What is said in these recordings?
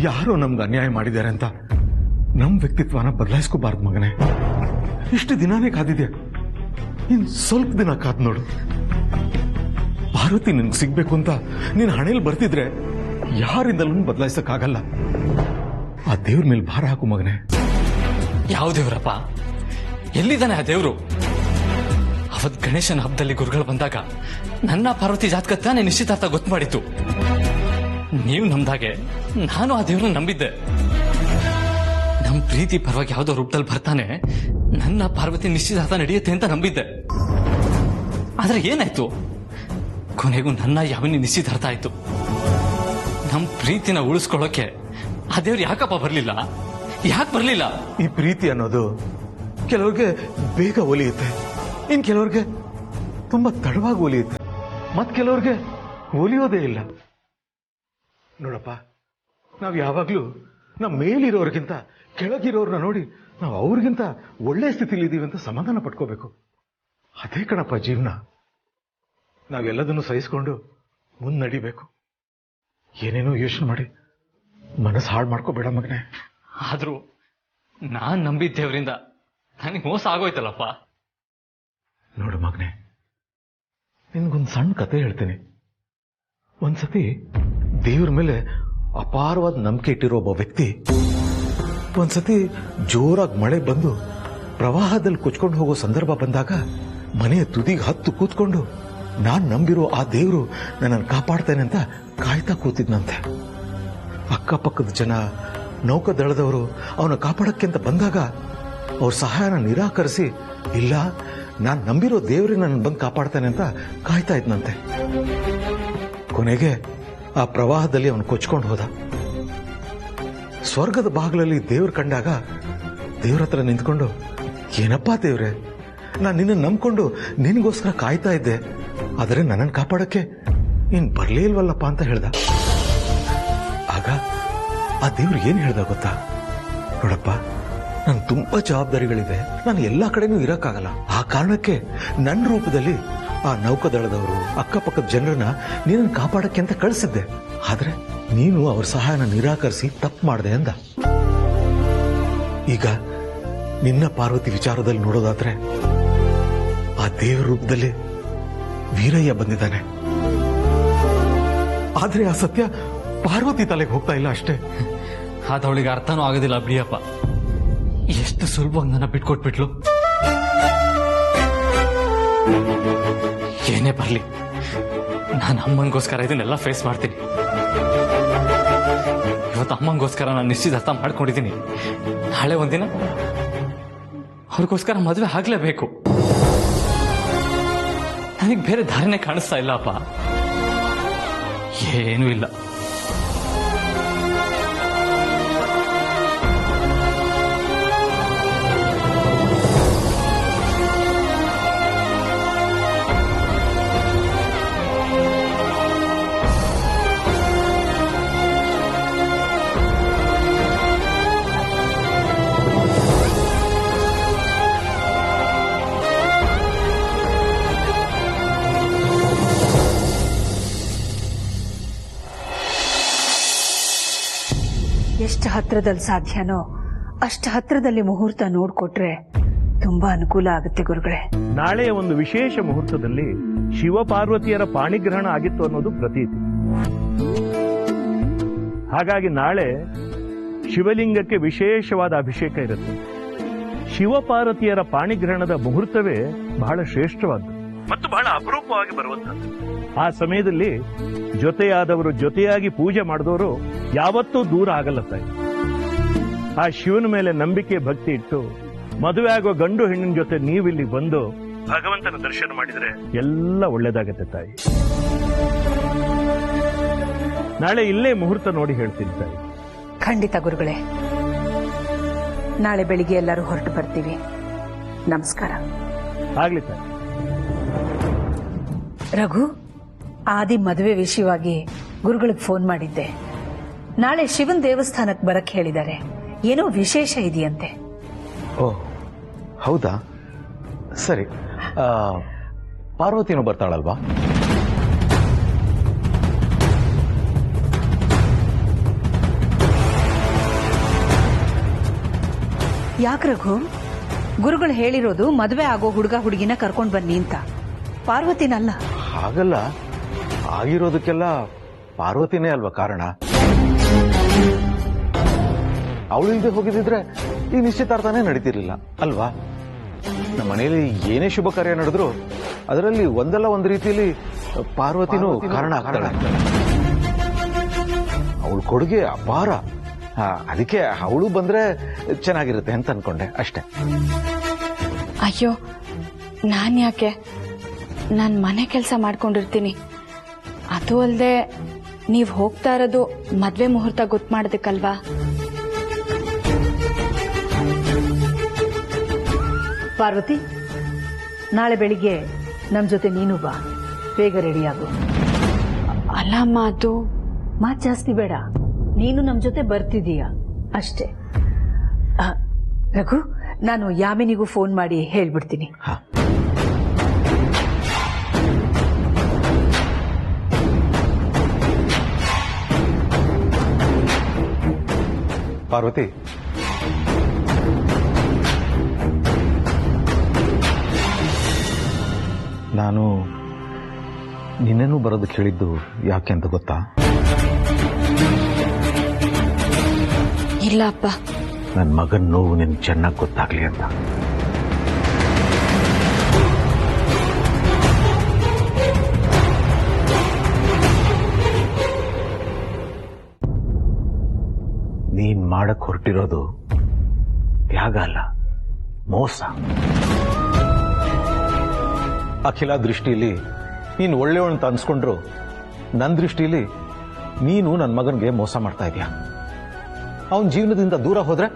ಯಾರೋ ನಮ್ಗೆ ಅನ್ಯಾಯ ಮಾಡಿದ್ದಾರೆ ಅಂತ ನಮ್ಮ ವ್ಯಕ್ತಿತ್ವನ ಬದಲಾಯಿಸ್ಕೋಬಾರ್ದು ಮಗನೇ. ಇಷ್ಟು ದಿನಾನೇ ಕಾದಿದೆ, ಇನ್ ಸ್ವಲ್ಪ ದಿನ ಕಾದ್ ನೋಡು. ಪಾರ್ವತಿ ನಿನ್ಗೆ ಸಿಗ್ಬೇಕು ಅಂತ ನೀನ್ ಹಣೆಯಲ್ಲಿ ಬರ್ತಿದ್ರೆ ಯಾರಿಂದಲೂ ಬದಲಾಯಿಸಕ್ಕಾಗಲ್ಲ. ಆ ದೇವ್ರ ಮೇಲೆ ಭಾರ ಹಾಕು ಮಗನೇ. ಯಾವ ದೇವ್ರಪ್ಪ? ಎಲ್ಲಿದ್ದಾನೆ ಆ ದೇವ್ರು? ಅವತ್ ಗಣೇಶನ ಹಬ್ಬದಲ್ಲಿ ಗುರುಗಳು ಬಂದಾಗ ನನ್ನ ಪಾರ್ವತಿ ಜಾತಕ ತಾನೇ ನಿಶ್ಚಿತಾರ್ಥ ಗೊತ್ತು ಮಾಡಿತ್ತು. ನೀವು ನಮ್ದಾಗೆ ನಾನು ಆ ದೇವ್ರನ್ನ ನಂಬಿದ್ದೆ. ನಮ್ ಪ್ರೀತಿ ಪರವಾಗಿ ಯಾವ್ದೋ ರೂಪದಲ್ಲಿ ಬರ್ತಾನೆ, ನನ್ನ ಪಾರ್ವತಿ ನಿಶ್ಚಿತಾರ್ಥ ನಡೆಯುತ್ತೆ ಅಂತ ನಂಬಿದ್ದೆ. ಆದ್ರೆ ಏನಾಯ್ತು? ಕೊನೆಗೂ ನನ್ನ ಯಾವನಿ ನಿಶ್ಚಿತಾರ್ಥ ಆಯ್ತು. ನಮ್ ಪ್ರೀತಿನ ಉಳಿಸ್ಕೊಳ್ಳೋಕೆ ಆ ದೇವ್ರು ಯಾಕಪ್ಪ ಬರ್ಲಿಲ್ಲ? ಯಾಕೆ ಬರ್ಲಿಲ್ಲ? ಈ ಪ್ರೀತಿ ಅನ್ನೋದು ಕೆಲವ್ರಿಗೆ ಬೇಗ ಒಲಿಯುತ್ತೆ, ಇನ್ ಕೆಲವ್ರಿಗೆ ತುಂಬಾ ತಡವಾಗಿ ಒಲಿಯುತ್ತೆ, ಮತ್ ಕೆಲವ್ರಿಗೆ ಒಲಿಯೋದೇ ಇಲ್ಲ. ನೋಡಪ್ಪ, ನಾವ್ ಯಾವಾಗ್ಲೂ ನಮ್ಮ ಮೇಲಿರೋರ್ಗಿಂತ ಕೆಳಗಿರೋರ್ನ ನೋಡಿ ನಾವು ಅವ್ರಿಗಿಂತ ಒಳ್ಳೆ ಸ್ಥಿತಿಲಿ ಇದೀವಿ ಅಂತ ಸಮಾಧಾನ ಪಡ್ಕೋಬೇಕು. ಅದೇ ಕಣಪ್ಪ ಜೀವನ. ನಾವೆಲ್ಲದನ್ನು ಸಹಿಸ್ಕೊಂಡು ಮುನ್ನಡಿಬೇಕು. ಏನೇನೋ ಯೋಚನೆ ಮಾಡಿ ಮನಸ್ಸು ಹಾಳು ಮಾಡ್ಕೋಬೇಡ ಮಗನೇ. ಆದ್ರೂ ನಾನ್ ನಂಬಿದ್ದೇವ್ರಿಂದ ನನಗೆ ಮೋಸ ಆಗೋಯ್ತಲ್ಲಪ್ಪ. ನೋಡು ಮಗನೇ, ನಿನ್ಗೊಂದು ಸಣ್ಣ ಕತೆ ಹೇಳ್ತೀನಿ. ಒಂದ್ಸತಿ ದೇವ್ರ ಮೇಲೆ ಅಪಾರವಾದ ನಂಬಿಕೆ ಇಟ್ಟಿರೋ ಒಬ್ಬ ವ್ಯಕ್ತಿ ಒಂದ್ಸತಿ ಜೋರಾಗಿ ಮಳೆ ಬಂದು ಪ್ರವಾಹದಲ್ಲಿ ಕೊಚ್ಕೊಂಡು ಹೋಗೋ ಸಂದರ್ಭ ಬಂದಾಗ ಮನೆಯ ತುದಿಗೆ ಹತ್ತು ಕೂತ್ಕೊಂಡು ನಾನ್ ನಂಬಿರೋ ಆ ದೇವ್ರು ನನ್ನನ್ನು ಕಾಪಾಡ್ತೇನೆ ಅಂತ ಕಾಯ್ತಾ ಕೂತಿದ್ನಂತೆ. ಅಕ್ಕಪಕ್ಕದ ಜನ, ನೌಕಾದಳದವರು ಅವನ ಕಾಪಾಡಕ್ಕೆ ಅಂತ ಬಂದಾಗ ಅವ್ರ ಸಹಾಯನ ನಿರಾಕರಿಸಿ, ಇಲ್ಲ ನಾನ್ ನಂಬಿರೋ ದೇವ್ರೆ ನನ್ನ ಬಂದು ಕಾಪಾಡ್ತಾನೆ ಅಂತ ಕಾಯ್ತಾ ಇದ್ನಂತೆ. ಕೊನೆಗೆ ಆ ಪ್ರವಾಹದಲ್ಲಿ ಅವನು ಕೊಚ್ಕೊಂಡು ಹೋದ. ಸ್ವರ್ಗದ ಬಾಗಿಲಲ್ಲಿ ದೇವ್ರ ಕಂಡಾಗ ದೇವ್ರ ಹತ್ರ ನಿಂತ್ಕೊಂಡು, ಏನಪ್ಪಾ ದೇವ್ರೆ, ನಾನು ನಿನ್ನ ನಂಬ್ಕೊಂಡು ನಿನ್ಗೋಸ್ಕರ ಕಾಯ್ತಾ ಇದ್ದೆ, ಆದರೆ ನನ್ನನ್ನು ಕಾಪಾಡಕ್ಕೆ ನೀನ್ ಬರ್ಲೇ ಇಲ್ವಲ್ಲಪ್ಪ ಅಂತ ಹೇಳ್ದ. ಆಗ ಆ ದೇವ್ರು ಏನ್ ಹೇಳ್ದ ಗೊತ್ತಾ? ನೋಡಪ್ಪ, ನನ್ ತುಂಬಾ ಜವಾಬ್ದಾರಿಗಳಿದೆ, ನಾನು ಎಲ್ಲಾ ಕಡೆನೂ ಇರಕ್ಕಾಗಲ್ಲ. ಆ ಕಾರಣಕ್ಕೆ ನನ್ನ ರೂಪದಲ್ಲಿ ಆ ನೌಕಾದಳದವರು, ಅಕ್ಕಪಕ್ಕದ ಜನರನ್ನ ನೀನನ್ನು ಕಾಪಾಡಕ್ಕೆ ಅಂತ ಕಳಿಸಿದ್ದೆ. ಆದ್ರೆ ನೀನು ಅವ್ರ ಸಹಾಯನ ನಿರಾಕರಿಸಿ ತಪ್ಪು ಮಾಡಿದೆ ಅಂದ. ಈಗ ನಿನ್ನ ಪಾರ್ವತಿ ವಿಚಾರದಲ್ಲಿ ನೋಡೋದಾದ್ರೆ ಆ ದೇವರ ರೂಪದಲ್ಲಿ ವೀರಯ್ಯ ಬಂದಿದ್ದಾನೆ. ಆದ್ರೆ ಆ ಸತ್ಯ ಪಾರ್ವತಿ ತಲೆಗೆ ಹೋಗ್ತಾ ಇಲ್ಲ ಅಷ್ಟೇ. ಆದವಳಿಗೆ ಅರ್ಥನೂ ಆಗೋದಿಲ್ಲ ಬಿಡಿಯಪ್ಪ. ಎಷ್ಟು ಸುಲಭವಾಗಿ ನನ್ನ ಬಿಟ್ಕೊಟ್ಬಿಟ್ಲು. ಏನೇ ಬರ್ಲಿ, ನಾನು ಅಮ್ಮನಿಗೋಸ್ಕರ ಇದನ್ನೆಲ್ಲ ಫೇಸ್ ಮಾಡ್ತೀನಿ. ಇವತ್ತು ಅಮ್ಮನಿಗೋಸ್ಕರ ನಾನು ನಿಶ್ಚಿತಾರ್ಥ ಮಾಡ್ಕೊಂಡಿದ್ದೀನಿ. ನಾಳೆ ಒಂದಿನ ಅವ್ರಿಗೋಸ್ಕರ ಮದುವೆ ಆಗ್ಲೇಬೇಕು. ನನಗೆ ಬೇರೆ ದಾರಿನೇ ಕಾಣಿಸ್ತಾ ಇಲ್ಲಪ್ಪ. ಏನೂ ಇಲ್ಲ. ಎಷ್ಟು ಹತ್ರದಲ್ಲಿ ಸಾಧ್ಯನೋ ಅಷ್ಟು ಹತ್ರದಲ್ಲಿ ಮುಹೂರ್ತ ನೋಡ್ಕೊಟ್ರೆ ತುಂಬಾ ಅನುಕೂಲ ಆಗುತ್ತೆ ಗುರುಗಳೇ. ನಾಳೆಯ ಒಂದು ವಿಶೇಷ ಮುಹೂರ್ತದಲ್ಲಿ ಶಿವಪಾರ್ವತಿಯರ ಪಾಣಿಗ್ರಹಣ ಆಗಿತ್ತು ಅನ್ನೋದು ಪ್ರತೀತಿ. ಹಾಗಾಗಿ ನಾಳೆ ಶಿವಲಿಂಗಕ್ಕೆ ವಿಶೇಷವಾದ ಅಭಿಷೇಕ ಇರುತ್ತೆ. ಶಿವಪಾರ್ವತಿಯರ ಪಾಣಿಗ್ರಹಣದ ಮುಹೂರ್ತವೇ ಬಹಳ ಶ್ರೇಷ್ಠವಾದ್ದು ಮತ್ತು ಬಹಳ ಅಪರೂಪವಾಗಿ ಬರುವಂತದ್ದು. ಆ ಸಮಯದಲ್ಲಿ ಜೊತೆಯಾದವರು ಜೊತೆಯಾಗಿ ಪೂಜೆ ಮಾಡಿದವರು ಯಾವತ್ತೂ ದೂರ ಆಗಲ್ಲ ತಾಯಿ. ಆ ಶಿವನ ಮೇಲೆ ನಂಬಿಕೆ ಭಕ್ತಿ ಇಟ್ಟು ಮದುವೆ ಆಗೋ ಗಂಡು ಹೆಣ್ಣಿನ ಜೊತೆ ನೀವಿಲ್ಲಿ ಬಂದು ಭಗವಂತನ ದರ್ಶನ ಮಾಡಿದ್ರೆ ಎಲ್ಲ ಒಳ್ಳೇದಾಗತ್ತೆ ತಾಯಿ. ನಾಳೆ ಇಲ್ಲೇ ಮುಹೂರ್ತ ನೋಡಿ ಹೇಳ್ತೀನಿ ತಾಯಿ. ಖಂಡಿತ ಗುರುಗಳೇ, ನಾಳೆ ಬೆಳಿಗ್ಗೆ ಎಲ್ಲರೂ ಹೊರಟು ಬರ್ತೀವಿ. ನಮಸ್ಕಾರ. ಆಗ್ಲಿ ತಾಯಿ. ರಘು, ಆದಿ ಮದುವೆ ವಿಷಯವಾಗಿ ಗುರುಗಳಿಗೆ ಫೋನ್ ಮಾಡಿದ್ದೆ. ನಾಳೆ ಶಿವನ್ ದೇವಸ್ಥಾನಕ್ಕೆ ಬರಕ್ ಹೇಳಿದ್ದಾರೆ. ಏನೋ ವಿಶೇಷ ಇದೆಯಂತೆ. ಓ ಹೌದಾ? ಸರಿ, ಪಾರ್ವತಿನೂ ಬರ್ತಾಳಲ್ವಾ? ಯಾಕೆ ರಘು? ಗುರುಗಳು ಹೇಳಿರೋದು ಮದುವೆ ಆಗೋ ಹುಡುಗ ಹುಡುಗಿನ ಕರ್ಕೊಂಡ್ ಬನ್ನಿ ಅಂತ, ಪಾರ್ವತಿನಲ್ಲ. ಹಾಗಲ್ಲ, ಆಗಿರೋದಕ್ಕೆಲ್ಲ ಪಾರ್ವತಿನೇ ಅಲ್ವಾ ಕಾರಣ. ಅವಳಿಲ್ದೆ ಹೋಗಿದ್ರೆ ಈ ನಿಶ್ಚಿತಾರ್ಥನೇ ನಡೀತಿರ್ಲಿಲ್ಲ ಅಲ್ವಾ. ನಮ್ಮ ಮನೆಯಲ್ಲಿ ಏನೇ ಶುಭ ಕಾರ್ಯ ನಡೆದ್ರು ಅದರಲ್ಲಿ ಒಂದಲ್ಲ ಒಂದು ರೀತಿಯಲ್ಲಿ ಪಾರ್ವತಿನೂ ಕಾರಣ ಆಗ್ತಾಳೆ. ಅವಳ ಕೊಡುಗೆ ಅಪಾರ. ಅದಕ್ಕೆ ಅವಳು ಬಂದ್ರೆ ಚೆನ್ನಾಗಿರುತ್ತೆ ಅಂತ ಅನ್ಕೊಂಡೆ ಅಷ್ಟೇ. ಅಯ್ಯೋ, ನಾನ್ ಯಾಕೆ? ನಾನ್ ಮನೆ ಕೆಲಸ ಮಾಡ್ಕೊಂಡಿರ್ತೀನಿ. ಅದು ಅಲ್ಲದೆ ನೀವ್ ಹೋಗ್ತಾ ಇರೋದು ಮದ್ವೆ ಮುಹೂರ್ತ ಗೊತ್ತು ಮಾಡೋದಕ್ಕಲ್ವಾ? ಪಾರ್ವತಿ, ನಾಳೆ ಬೆಳಿಗ್ಗೆ ನಮ್ ಜೊತೆ ನೀನು ಬಾ, ಬೇಗ ರೆಡಿಯಾಗು. ಅಲ್ಲ ಅಮ್ಮ, ಅದು ಮಾತ್ ಜಾಸ್ತಿ ಬೇಡ, ನೀನು ನಮ್ ಜೊತೆ ಬರ್ತಿದೀಯ ಅಷ್ಟೇ. ರಘು, ನಾನು ಯಾಮಿನಿಗೂ ಫೋನ್ ಮಾಡಿ ಹೇಳ್ಬಿಡ್ತೀನಿ. ಪಾರ್ವತಿ, ನಾನು ನಿನ್ನೇನು ಬರೋದಕ್ಕೆ ಹೇಳಿದ್ದು ಯಾಕೆ ಅಂತ ಗೊತ್ತಾ? ಇಲ್ಲ ಅಪ್ಪ. ನನ್ನ ಮಗನ ನೋವು ನಿನ್ಗೆ ಚೆನ್ನಾಗಿ ಗೊತ್ತಾಗ್ಲಿ ಅಂತ. ನೀನ್ ಮಾಡಕ್ ಹೊರಟಿರೋದು ತ್ಯಾಗ ಅಲ್ಲ, ಮೋಸ. ಅಖಿಲ ದೃಷ್ಟಿಯಲ್ಲಿ ನೀನು ಒಳ್ಳೆಯವಳು ಅಂತ ಅನ್ಸ್ಕೊಂಡ್ರು ನನ್ನ ದೃಷ್ಟಿಯಲ್ಲಿ ನೀನು ನನ್ನ ಮಗನಿಗೆ ಮೋಸ ಮಾಡ್ತಾ ಇದೀಯ. ಅವನ ಜೀವನದಿಂದ ದೂರ ಹೋದ್ರೆ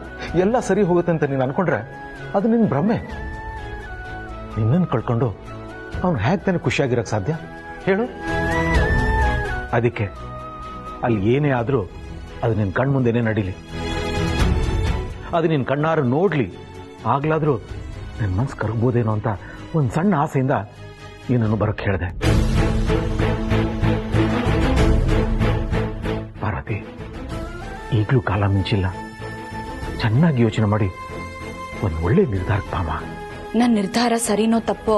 ಎಲ್ಲ ಸರಿ ಹೋಗುತ್ತೆ ಅಂತ ನೀನು ಅನ್ಕೊಂಡ್ರೆ ಅದು ನಿನ್ ಭ್ರಮೆ. ನಿನ್ನನ್ನು ಕಳ್ಕೊಂಡು ಅವನು ಹೇಗೆ ತಾನೆ ಖುಷಿಯಾಗಿರಕ್ ಸಾಧ್ಯ ಹೇಳು? ಅದಕ್ಕೆ ಅಲ್ಲಿ ಏನೇ ಆದ್ರೂ ಅದು ನಿನ್ ಕಣ್ಮುಂದೆನೇ ನಡೀಲಿ, ಅದು ನಿನ್ ಕಣ್ಣಾರು ನೋಡ್ಲಿ. ಆಗ್ಲಾದ್ರೂ ನಿನ್ ಮನ್ಸು ಕರಗ್ಬೋದೇನೋ ಅಂತ ಒಂದು ಸಣ್ಣ ಆಸೆಯಿಂದ ನೀನನ್ನು ಬರಕ್ ಹೇಳಿದೆ. ಪಾರ್ವತಿ, ಈಗಲೂ ಕಾಲ ಮಿಂಚಿಲ್ಲ. ಚೆನ್ನಾಗಿ ಯೋಚನೆ ಮಾಡಿ ಒಂದು ಒಳ್ಳೆ ನಿರ್ಧಾರಕ್ಕೆ ಬಾಮ. ನನ್ನ ನಿರ್ಧಾರ ಸರಿನೋ ತಪ್ಪೋ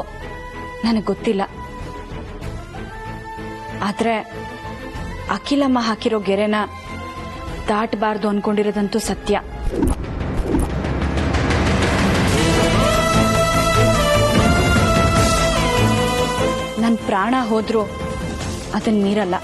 ನನಗೆ ಗೊತ್ತಿಲ್ಲ. ಆದ್ರೆ ಅಖಿಲಮ್ಮ ಹಾಕಿರೋ ಗೆರೆನ ದಾಟಬಾರ್ದು ಅನ್ಕೊಂಡಿರೋದಂತೂ ಸತ್ಯ. ನನ್ನ ಪ್ರಾಣ ಹೋದ್ರೂ ಅದನ್ನ ಮೀರಲ್ಲ.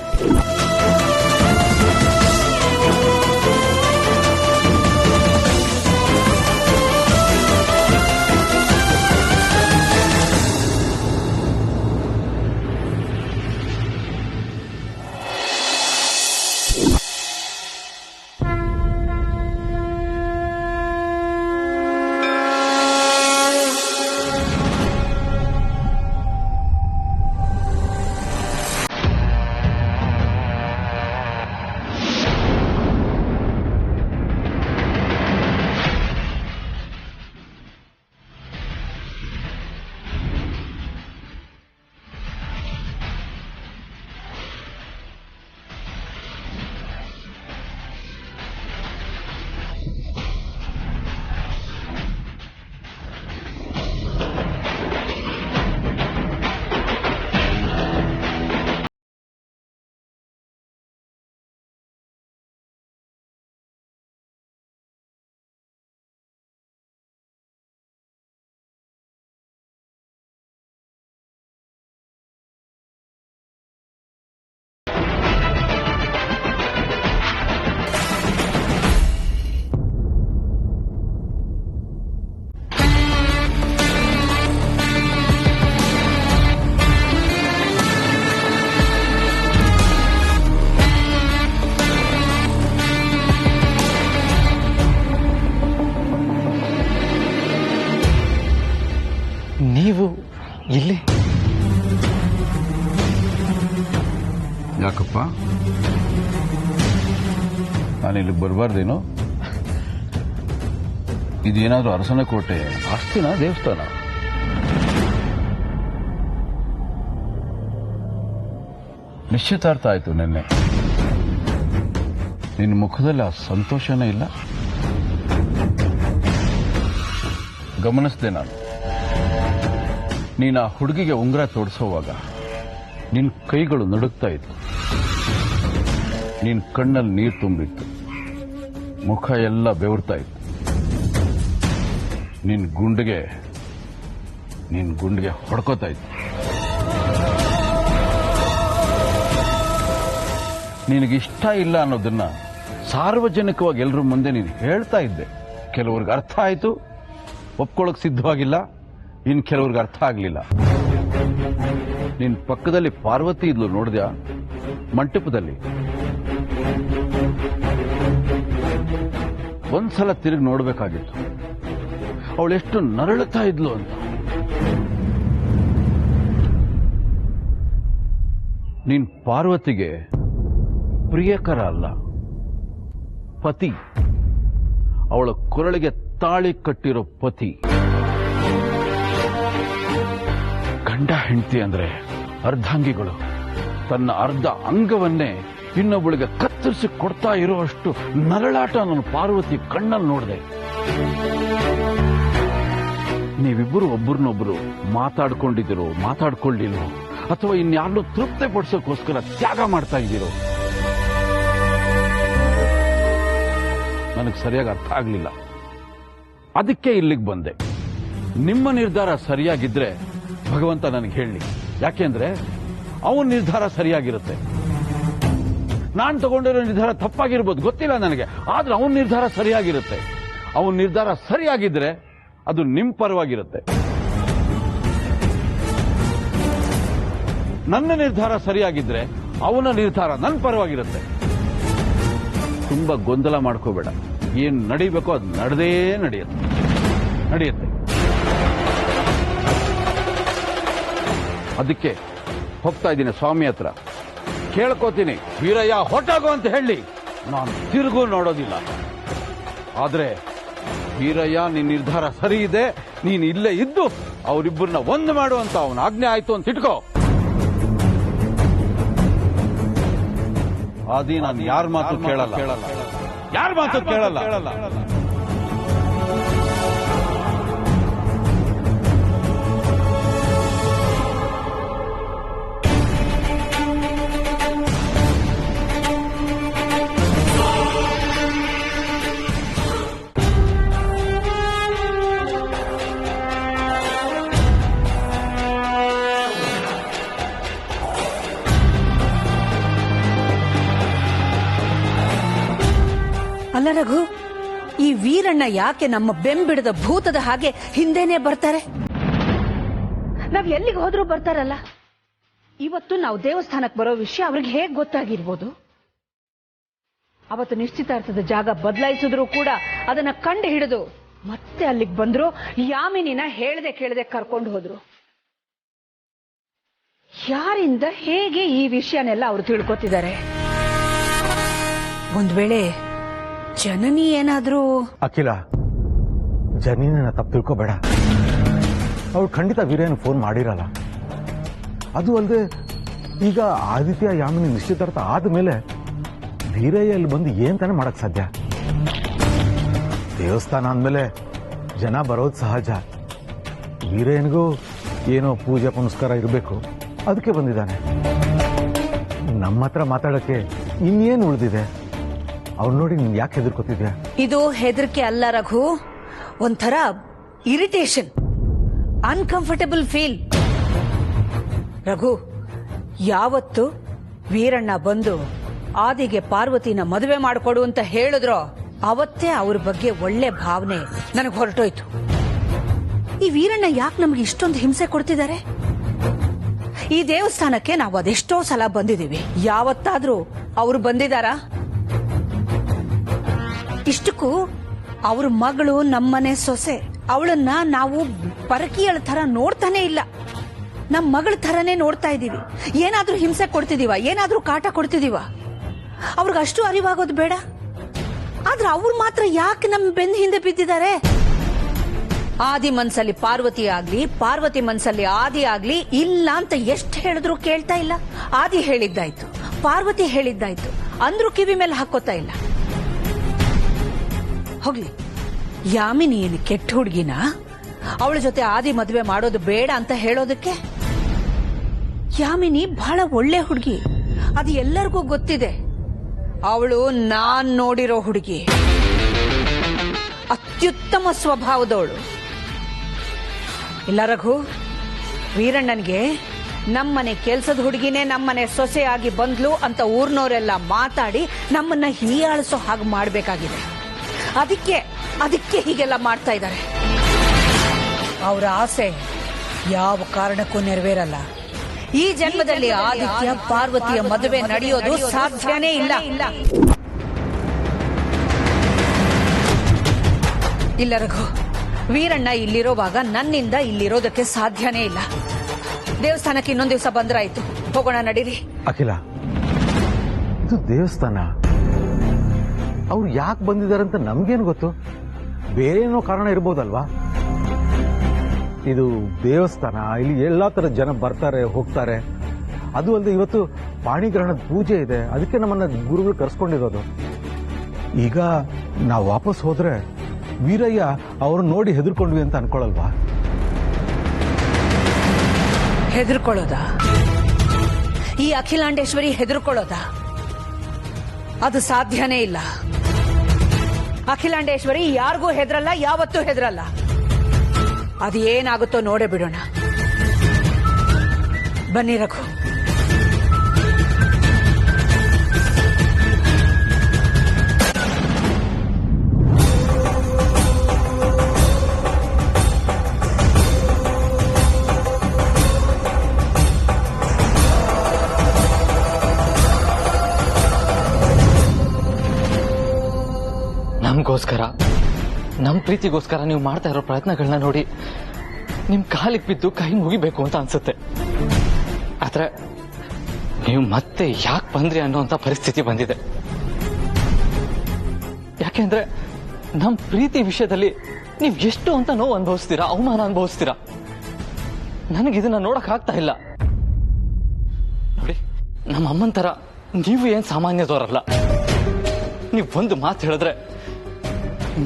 ನೀವು ಇಲ್ಲಿ? ಯಾಕಪ್ಪ, ನಾನಿಲ್ಲಿ ಬರಬಾರ್ದೇನು? ಇದೇನಾದ್ರೂ ಅರಸನ ಕೋಟೆ, ಆಸ್ತಿನ, ದೇವಸ್ಥಾನ? ನಿಶ್ಚಿತಾರ್ಥ ಆಯ್ತು ನಿನ್ನೆ. ನಿನ್ನ ಮುಖದಲ್ಲಿ ಆ ಸಂತೋಷನೇ ಇಲ್ಲ. ಗಮನಿಸಿದೆ ನಾನು. ನೀನು ಆ ಹುಡುಗಿಗೆ ಉಂಗುರ ತೋಡಿಸೋವಾಗ ನಿನ್ನ ಕೈಗಳು ನಡುಗ್ತಾ ಇತ್ತು, ನಿನ್ನ ಕಣ್ಣಲ್ಲಿ ನೀರು ತುಂಬಿತ್ತು, ಮುಖ ಎಲ್ಲ ಬೆವರ್ತಾ ಇತ್ತು. ನಿನ್ನ ಗುಂಡಿಗೆ ಹೊಡ್ಕೋತಾ ಇತ್ತು. ನಿನಗಿಷ್ಟ ಇಲ್ಲ ಅನ್ನೋದನ್ನ ಸಾರ್ವಜನಿಕವಾಗಿ ಎಲ್ಲರ ಮುಂದೆ ನೀನು ಹೇಳ್ತಾ ಇದ್ದೆ. ಕೆಲವ್ರಿಗೆ ಅರ್ಥ ಆಯ್ತು, ಒಪ್ಕೊಳ್ಳೋಕೆ ಸಿದ್ಧವಾಗಿಲ್ಲ, ಇನ್ನು ಕೆಲವ್ರಿಗೆ ಅರ್ಥ ಆಗಲಿಲ್ಲ. ನಿನ್ನ ಪಕ್ಕದಲ್ಲಿ ಪಾರ್ವತಿ ಇದ್ಲು, ನೋಡಿದ್ಯಾ? ಮಂಟಪದಲ್ಲಿ ಒಂದ್ಸಲ ತಿರುಗಿ ನೋಡ್ಬೇಕಾಗಿತ್ತು, ಅವಳೆಷ್ಟು ನರಳುತ್ತಾ ಇದ್ಲು ಅಂತ. ನೀನ್ ಪಾರ್ವತಿಗೆ ಪ್ರಿಯಕರ ಅಲ್ಲ, ಪತಿ. ಅವಳ ಕೊರಳಿಗೆ ತಾಳಿ ಕಟ್ಟಿರೋ ಪತಿ. ಗಂಡ ಹೆಂಡತಿ ಅಂದ್ರೆ ಅರ್ಧಾಂಗಿಗಳು. ತನ್ನ ಅರ್ಧ ಅಂಗವನ್ನೇ ಇನ್ನೊಬ್ಬಳಿಗೆ ಕತ್ತರಿಸಿ ಕೊಡ್ತಾ ಇರುವಷ್ಟು ನರಳಾಟ ನಾನು ಪಾರ್ವತಿ ಕಣ್ಣಲ್ಲಿ ನೋಡಿದೆ. ನೀವಿಬ್ಬರು ಒಬ್ಬರನ್ನೊಬ್ಬರು ಮಾತಾಡ್ಕೊಂಡಿದ್ದೀರೋ ಮಾತಾಡ್ಕೊಳ್ಳಿಲ್ವೋ, ಅಥವಾ ಇನ್ಯಾರನ್ನೂ ತೃಪ್ತಿ ಪಡಿಸೋಕ್ಕೋಸ್ಕರ ತ್ಯಾಗ ಮಾಡ್ತಾ ಇದ್ದೀರೋ, ನನಗೆ ಸರಿಯಾಗಿ ಅರ್ಥ ಆಗಲಿಲ್ಲ. ಅದಕ್ಕೆ ಇಲ್ಲಿಗೆ ಬಂದೆ. ನಿಮ್ಮ ನಿರ್ಧಾರ ಸರಿಯಾಗಿದ್ರೆ ಭಗವಂತ ನನಗೆ ಹೇಳಿ. ಯಾಕೆಂದ್ರೆ ಅವನ ನಿರ್ಧಾರ ಸರಿಯಾಗಿರುತ್ತೆ. ನಾನು ತಗೊಂಡಿರೋ ನಿರ್ಧಾರ ತಪ್ಪಾಗಿರ್ಬೋದು, ಗೊತ್ತಿಲ್ಲ ನನಗೆ, ಆದ್ರೆ ಅವನ ನಿರ್ಧಾರ ಸರಿಯಾಗಿರುತ್ತೆ. ಅವನ ನಿರ್ಧಾರ ಸರಿಯಾಗಿದ್ರೆ ಅದು ನಿಮ್ ಪರವಾಗಿರುತ್ತೆ. ನನ್ನ ನಿರ್ಧಾರ ಸರಿಯಾಗಿದ್ರೆ ಅವನ ನಿರ್ಧಾರ ನನ್ನ ಪರವಾಗಿರುತ್ತೆ. ತುಂಬಾ ಗೊಂದಲ ಮಾಡ್ಕೋಬೇಡ. ಏನ್ ನಡಿಬೇಕೋ ಅದು ನಡೆದೇ ನಡೆಯುತ್ತೆ. ಅದಕ್ಕೆ ಹೋಗ್ತಾ ಇದ್ದೀನಿ ಸ್ವಾಮಿ ಹತ್ರ, ಕೇಳ್ಕೋತೀನಿ, ವೀರಯ್ಯ ಹೊಟ್ಟಾಗೋ ಅಂತ ಹೇಳಿ. ನಾನು ತಿರುಗು ನೋಡೋದಿಲ್ಲ. ಆದ್ರೆ ವೀರಯ್ಯ, ನಿನ್ನ ನಿರ್ಧಾರ ಸರಿ ಇದೆ, ನೀನು ಇಲ್ಲೇ ಇದ್ದು ಅವರಿಬ್ಬರನ್ನ ಒಂದು ಮಾಡುವಂತ ಅವನ ಆಜ್ಞೆ ಆಯ್ತು ಅಂತ ಇಟ್ಕೋ. ಆದಿ ನಾನು ಯಾರ ಮಾತು ಕೇಳಲ್ಲ. ಅಲ್ಲ ರಘು, ಈ ವೀರಣ್ಣ ಯಾಕೆ ನಮ್ಮ ಬೆಂಬಿಡದ ಭೂತದ ಹಾಗೆ ಹಿಂದೆನೆ ಬರ್ತಾರೆ? ನಾವ್ ಎಲ್ಲಿಗೆ ಹೋದ್ರೂ ಬರ್ತಾರಲ್ಲ. ಇವತ್ತು ನಾವು ದೇವಸ್ಥಾನಕ್ಕೆ ಬರೋ ವಿಷಯ ಅವ್ರಿಗೆ ಹೇಗ್ ಗೊತ್ತಾಗಿರ್ಬೋದು? ಅವತ್ತು ನಿಶ್ಚಿತಾರ್ಥದ ಜಾಗ ಬದಲಾಯಿಸಿದ್ರು ಕೂಡ ಅದನ್ನ ಕಂಡು ಹಿಡಿದು ಮತ್ತೆ ಅಲ್ಲಿಗೆ ಬಂದ್ರು. ಯಾಮಿನಿನ ಹೇಳ್ದೆ ಕೇಳದೆ ಕರ್ಕೊಂಡು ಹೋದ್ರು. ಯಾರಿಂದ ಹೇಗೆ ಈ ವಿಷಯನೆಲ್ಲ ಅವ್ರು ತಿಳ್ಕೊತಿದ್ದಾರೆ? ಒಂದ್ ವೇಳೆ ಜನನಿ ಏನಾದ್ರೂ... ಅಖಿಲ, ಜನನಿನ ತಪ್ಪು ತಿಳ್ಕೋಬೇಡ. ಅವಳು ಖಂಡಿತ ವೀರಯ್ಯನ ಫೋನ್ ಮಾಡಿರಲ್ಲ. ಅದು ಅಲ್ಲದೆ ಈಗ ಆದಿತ್ಯ ಯಾಮಿನಿ ನಿಶ್ಚಿತಾರ್ಥ ಆದ್ಮೇಲೆ ವೀರಯ್ಯ ಇಲ್ಲಿ ಬಂದು ಏನ್ ತಾನೇ ಮಾಡಕ್ ಸಾಧ್ಯ? ದೇವಸ್ಥಾನ ಅಂದ್ಮೇಲೆ ಜನ ಬರೋದು ಸಹಜ. ವೀರಯ್ಯನಿಗೂ ಏನೋ ಪೂಜೆ ಪುನಸ್ಕಾರ ಇರಬೇಕು, ಅದಕ್ಕೆ ಬಂದಿದ್ದಾನೆ. ನಮ್ಮ ಹತ್ರ ಮಾತಾಡಕ್ಕೆ ಇನ್ನೇನು ಉಳಿದಿದೆ? ಅವ್ರು ನೋಡಿ ನೀನ್ ಯಾಕೆ ಹೆದರ್ಕೋತಿದ್ಯಾ? ಇದು ಹೆದರಿಕೆ ಅಲ್ಲ ರಘು, ಒಂಥರ ಇರಿಟೇಷನ್, ಅನ್ಕಂಫರ್ಟಬಲ್ ಫೀಲ್. ರಘು, ಯಾವತ್ತು ವೀರಣ್ಣ ಬಂದು ಆದಿಗೆ ಪಾರ್ವತಿನ ಮದುವೆ ಮಾಡಿಕೊಡು ಅಂತ ಹೇಳಿದ್ರೋ ಅವತ್ತೇ ಅವ್ರ ಬಗ್ಗೆ ಒಳ್ಳೆ ಭಾವನೆ ನನಗೆ ಹೊರಟೋಯ್ತು. ಈ ವೀರಣ್ಣ ಯಾಕೆ ನಮ್ಗೆ ಇಷ್ಟೊಂದು ಹಿಂಸೆ ಕೊಡ್ತಿದ್ದಾರೆ? ಈ ದೇವಸ್ಥಾನಕ್ಕೆ ನಾವು ಅದೆಷ್ಟೋ ಸಲ ಬಂದಿದ್ದೀವಿ, ಯಾವತ್ತಾದ್ರೂ ಅವ್ರು ಬಂದಿದಾರಾ? ಇಷ್ಟಕ್ಕೂ ಅವ್ರ ಮಗಳು ನಮ್ಮನೆ ಸೊಸೆ, ಅವಳನ್ನ ನಾವು ಪರಕೀಯಳ ತರ ನೋಡ್ತಾನೆ ಇಲ್ಲ, ನಮ್ಮ ಮಗಳ ಥರನೇ ನೋಡ್ತಾ ಇದ್ದೀವಿ. ಏನಾದ್ರೂ ಹಿಂಸೆ ಕೊಡ್ತಿದೀವ, ಏನಾದ್ರೂ ಕಾಟ ಕೊಡ್ತಿದೀವ? ಅವ್ರಿಗೆ ಅಷ್ಟು ಅರಿವಾಗೋದು ಬೇಡ. ಆದ್ರೆ ಅವ್ರು ಮಾತ್ರ ಯಾಕೆ ನಮ್ಮ ಬೆನ್ನ ಹಿಂದೆ ಬಿದ್ದಿದ್ದಾರೆ? ಆದಿ ಮನ್ಸಲ್ಲಿ ಪಾರ್ವತಿ ಆಗ್ಲಿ, ಪಾರ್ವತಿ ಮನ್ಸಲ್ಲಿ ಆದಿ ಆಗ್ಲಿ ಇಲ್ಲ ಅಂತ ಎಷ್ಟು ಹೇಳಿದ್ರು ಕೇಳ್ತಾ ಇಲ್ಲ. ಆದಿ ಹೇಳಿದ್ದಾಯ್ತು, ಪಾರ್ವತಿ ಹೇಳಿದ್ದಾಯ್ತು, ಅಂದ್ರೂ ಕಿವಿ ಮೇಲೆ ಹಾಕೋತಾ ಇಲ್ಲ. ಹೋಗ್ಲಿ, ಯಾಮಿನಿ ಏನು ಕೆಟ್ಟ ಹುಡುಗಿನ? ಅವಳ ಜೊತೆ ಆದಿ ಮದುವೆ ಮಾಡೋದು ಬೇಡ ಅಂತ ಹೇಳೋದಕ್ಕೆ? ಯಾಮಿನಿ ಬಹಳ ಒಳ್ಳೆ ಹುಡುಗಿ, ಅದು ಎಲ್ಲರಿಗೂ ಗೊತ್ತಿದೆ. ಅವಳು ನಾನ್ ನೋಡಿರೋ ಹುಡುಗಿ, ಅತ್ಯುತ್ತಮ ಸ್ವಭಾವದವಳು. ಇಲ್ಲ ರಘು, ವೀರಣ್ಣನ್ಗೆ ನಮ್ಮನೆ ಕೆಲ್ಸದ ಹುಡುಗಿನೇ ನಮ್ಮನೆ ಸೊಸೆಯಾಗಿ ಬಂದ್ಲು ಅಂತ ಊರ್ನವರೆಲ್ಲ ಮಾತಾಡಿ ನಮ್ಮನ್ನ ಹೀಯಾಳಿಸೋ ಹಾಗೆ ಮಾಡಬೇಕಾಗಿದೆ. ಅದಕ್ಕೆ ಹೀಗೆಲ್ಲ ಮಾಡ್ತಾ ಇದ್ದಾರೆ. ಅವರ ಆಸೆ ಯಾವ ಕಾರಣಕ್ಕೂ ನೆರವೇರಲ್ಲ. ಈ ಜನ್ಮದಲ್ಲಿ ಆದಿತ್ಯ ಪಾರ್ವತಿಯ ಮದುವೆ ನಡೆಯೋದು ಸಾಧ್ಯನೇ ಇಲ್ಲ. ಇಲ್ಲ ರಘು, ವೀರಣ್ಣ ಇಲ್ಲಿರೋವಾಗ ನನ್ನಿಂದ ಇಲ್ಲಿರೋದಕ್ಕೆ ಸಾಧ್ಯನೇ ಇಲ್ಲ. ದೇವಸ್ಥಾನಕ್ಕೆ ಇನ್ನೊಂದು ದಿವಸ ಬಂದ್ರಾಯ್ತು, ಹೋಗೋಣ ನಡೀರಿ. ಅಖಿಲ, ಇದು ದೇವಸ್ಥಾನ. ಅವ್ರು ಯಾಕೆ ಬಂದಿದಾರಂತ ನಮ್ಗೇನು ಗೊತ್ತು? ಬೇರೆ ಏನೋ ಕಾರಣ ಇರ್ಬೋದಲ್ವಾ? ಇದು ದೇವಸ್ಥಾನ, ಇಲ್ಲಿ ಎಲ್ಲಾ ತರ ಜನ ಬರ್ತಾರೆ ಹೋಗ್ತಾರೆ. ಅದು ಅಲ್ಲದೆ ಇವತ್ತು ಪಾಣಿಗ್ರಹಣದ ಪೂಜೆ ಇದೆ, ಅದಕ್ಕೆ ನಮ್ಮನ್ನ ಗುರುಗಳು ಕರ್ಸ್ಕೊಂಡಿರೋದು. ಈಗ ನಾವು ವಾಪಸ್ ಹೋದ್ರೆ ವೀರಯ್ಯ ಅವ್ರನ್ನ ನೋಡಿ ಹೆದರ್ಕೊಂಡ್ವಿ ಅಂತ ಅನ್ಕೊಳಲ್ವಾ? ಹೆದರ್ಕೊಳ್ಳೋದ? ಈ ಅಖಿಲಾಂಡೇಶ್ವರಿ ಹೆದರ್ಕೊಳ್ಳೋದ? ಅದು ಸಾಧ್ಯನೇ ಇಲ್ಲ. ಅಖಿಲಾಂಡೇಶ್ವರಿ ಯಾರಿಗೂ ಹೆದರಲ್ಲ, ಯಾವತ್ತೂ ಹೆದರಲ್ಲ. ಅದು ಏನಾಗುತ್ತೋ ನೋಡೇ ಬಿಡೋಣ. ಬನ್ನಿ ರಘು. ನಮಗೋಸ್ಕರ, ನಮ್ ಪ್ರೀತಿಗೋಸ್ಕರ ನೀವು ಮಾಡ್ತಾ ಇರೋ ಪ್ರಯತ್ನಗಳನ್ನ ನೋಡಿ ನಿಮ್ ಕಾಲಿಗೆ ಬಿದ್ದು ಕೈ ಮುಗಿಬೇಕು ಅಂತ ಅನ್ಸುತ್ತೆ. ಆದ್ರೆ ನೀವು ಮತ್ತೆ ಯಾಕೆ ಬಂದ್ರಿ ಅನ್ನೋಂತ ಪರಿಸ್ಥಿತಿ ಬಂದಿದೆ. ಯಾಕೆಂದ್ರೆ ನಮ್ ಪ್ರೀತಿ ವಿಷಯದಲ್ಲಿ ನೀವು ಎಷ್ಟು ಅಂತ ನೋವು ಅನುಭವಿಸ್ತೀರಾ, ಅವಮಾನ ಅನುಭವಿಸ್ತೀರಾ. ನನಗಿದನ್ನ ನೋಡಕ್ ಆಗ್ತಾ ಇಲ್ಲ. ನೋಡಿ, ನಮ್ಮ ಅಮ್ಮನ ತರ ನೀವು ಏನ್ ಸಾಮಾನ್ಯದವರಲ್ಲ. ನೀವು ಒಂದು ಮಾತು ಹೇಳಿದ್ರೆ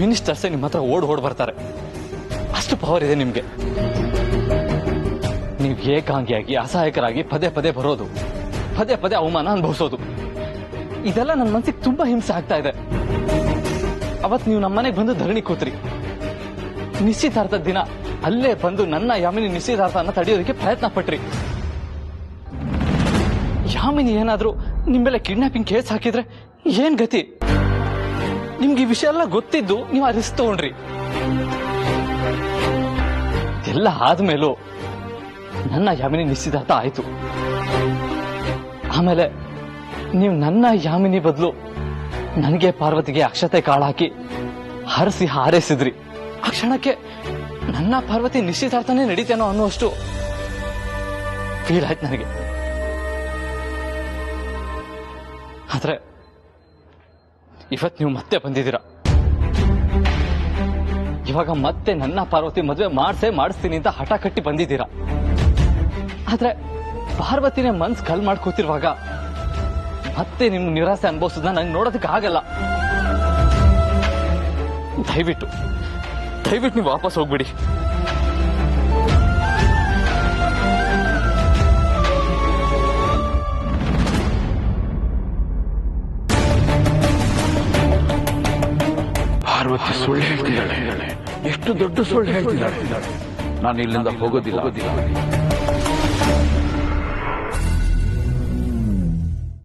ಮಿನಿಸ್ಟರ್ಸೇ ನಿಮ್ಮ ಹತ್ರ ಓಡ್ ಬರ್ತಾರೆ. ಅಷ್ಟು ಪವರ್ ಇದೆ ನಿಮ್ಗೆ. ನೀವು ಏಕಾಂಗಿಯಾಗಿ ಅಸಹಾಯಕರಾಗಿ ಪದೇ ಪದೇ ಬರೋದು, ಪದೇ ಪದೇ ಅವಮಾನ ಅನುಭವಿಸೋದು, ಇದೆಲ್ಲ ನನ್ನ ಮನಸ್ಸಿಗೆ ತುಂಬಾ ಹಿಂಸೆ ಆಗ್ತಾ ಇದೆ. ಅವತ್ ನೀವು ನಮ್ಮ ಮನೆಗೆ ಬಂದು ಧರಣಿ ಕೂತ್ರಿ. ನಿಶ್ಚಿತಾರ್ಥದ ದಿನ ಅಲ್ಲೇ ಬಂದು ನನ್ನ ಯಾಮಿನಿ ನಿಶ್ಚಿತಾರ್ಥನ ತಡೆಯೋದಕ್ಕೆ ಪ್ರಯತ್ನ ಪಟ್ರಿ. ಯಾಮಿನಿ ಏನಾದ್ರೂ ನಿಮ್ಮ ಮೇಲೆ ಕಿಡ್ನಾಪಿಂಗ್ ಕೇಸ್ ಹಾಕಿದ್ರೆ ಏನ್ ಗತಿ? ನಿಮ್ಗೆ ಈ ವಿಷಯ ಎಲ್ಲ ಗೊತ್ತಿದ್ದು ನೀವು ಆ ರಿಸ್ಕ್ ತಗೊಂಡ್ರಿ. ಎಲ್ಲ ಆದ್ಮೇಲೂ ನನ್ನ ಯಾಮಿನಿ ನಿಶ್ಚಿತಾರ್ಥ ಆಯ್ತು. ಆಮೇಲೆ ನೀವು ನನ್ನ ಯಾಮಿನಿ ಬದಲು ನನಗೆ ಪಾರ್ವತಿಗೆ ಅಕ್ಷತೆ ಕಾಳು ಹಾಕಿ ಹರಿಸಿ ಹಾರೈಸಿದ್ರಿ. ಆ ಕ್ಷಣಕ್ಕೆ ನನ್ನ ಪಾರ್ವತಿ ನಿಶ್ಚಿತಾರ್ಥನೇ ನಡೀತೇನೋ ಅನ್ನುವಷ್ಟು ಫೀಲ್ ಆಯ್ತು ನನಗೆ. ಆದ್ರೆ ಇವತ್ತು ನೀವು ಮತ್ತೆ ಬಂದಿದ್ದೀರಾ. ಇವಾಗ ಮತ್ತೆ ನನ್ನ ಪಾರ್ವತಿ ಮದುವೆ ಮಾಡಿಸ್ತೀನಿ ಅಂತ ಹಠ ಕಟ್ಟಿ ಬಂದಿದ್ದೀರಾ. ಆದ್ರೆ ಪಾರ್ವತಿನೇ ಮನ್ಸು ಕಲ್ ಮಾಡ್ಕೋತಿರುವಾಗ ಮತ್ತೆ ನಿಮ್ ನಿರಾಸೆ ಅನುಭವಿಸೋದನ್ನ ನಂಗೆ ನೋಡೋದಕ್ಕೆ ಆಗಲ್ಲ. ದಯವಿಟ್ಟು ನೀವು ವಾಪಸ್ ಹೋಗ್ಬಿಡಿ. ಪಾರ್ವತಿ ಸುಳ್ಳು ಹೇಳ್ತಿದ್ದಾಳೆ. ಎಷ್ಟು ದೊಡ್ಡ ಸುಳ್ಳು ಹೇಳ್ತಿದ್ದಾಳೆ. ನಾನು ಇಲ್ಲಿಂದ ಹೋಗೋದಿಲ್ಲ.